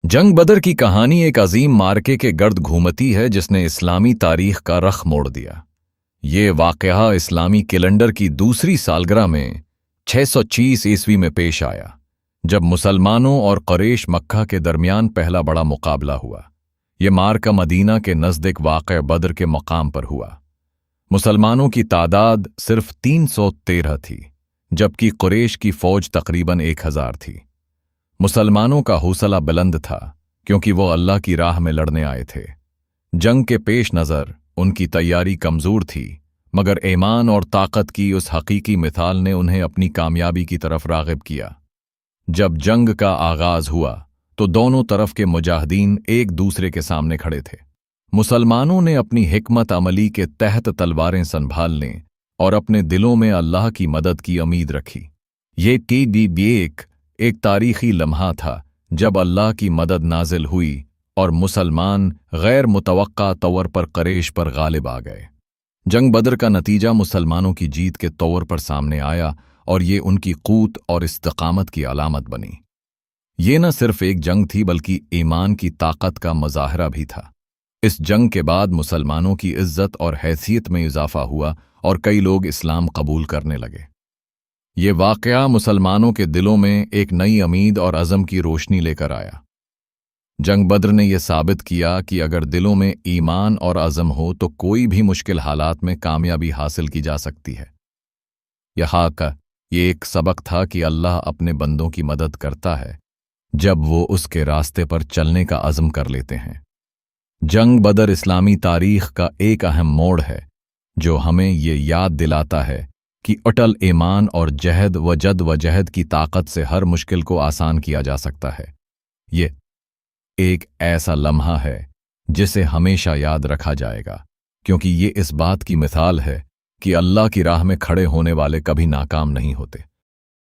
जंग बदर की कहानी एक अजीम मार्के के गर्द घूमती है जिसने इस्लामी तारीख का रख मोड़ दिया। ये वाक़या इस्लामी कैलेंडर की दूसरी सालगिरह में 630 ईस्वी में पेश आया, जब मुसलमानों और कुरैश मक्का के दरमियान पहला बड़ा मुकाबला हुआ। ये मार्का मदीना के नज़दीक वाक़या बदर के मकाम पर हुआ। मुसलमानों की तादाद सिर्फ 313 थी, जबकि कुरैश की फ़ौज तकरीबन 1000 थी। मुसलमानों का हौसला बुलंद था क्योंकि वो अल्लाह की राह में लड़ने आए थे। जंग के पेश नज़र उनकी तैयारी कमज़ोर थी, मगर ईमान और ताकत की उस हकीकी मिसाल ने उन्हें अपनी कामयाबी की तरफ राग़िब किया। जब जंग का आगाज़ हुआ तो दोनों तरफ के मुजाहिदीन एक दूसरे के सामने खड़े थे। मुसलमानों ने अपनी हिकमत अमली के तहत तलवारें संभालने और अपने दिलों में अल्लाह की मदद की उम्मीद रखी। ये एक तारीखी लम्हा था जब अल्लाह की मदद नाजिल हुई और मुसलमान गैर मुतवक्का तौर पर कुरैश पर गालिब आ गए। जंग बदर का नतीजा मुसलमानों की जीत के तौर पर सामने आया और ये उनकी क़ुव्वत और इस्तिक़ामत की अलामत बनी। ये न सिर्फ एक जंग थी बल्कि ईमान की ताकत का मुज़ाहरा भी था। इस जंग के बाद मुसलमानों की इज़्ज़त और हैसियत में इजाफ़ा हुआ और कई लोग इस्लाम कबूल करने लगे। ये वाक़या मुसलमानों के दिलों में एक नई उम्मीद और अज़म की रोशनी लेकर आया। जंग बद्र ने यह साबित किया कि अगर दिलों में ईमान और अज़म हो तो कोई भी मुश्किल हालात में कामयाबी हासिल की जा सकती है। ये एक सबक था कि अल्लाह अपने बंदों की मदद करता है जब वो उसके रास्ते पर चलने का अज़म कर लेते हैं। जंग बदर इस्लामी तारीख़ का एक अहम मोड़ है जो हमें ये याद दिलाता है कि अटल ईमान और जहद व जहद की ताकत से हर मुश्किल को आसान किया जा सकता है। ये एक ऐसा लम्हा है जिसे हमेशा याद रखा जाएगा, क्योंकि ये इस बात की मिसाल है कि अल्लाह की राह में खड़े होने वाले कभी नाकाम नहीं होते।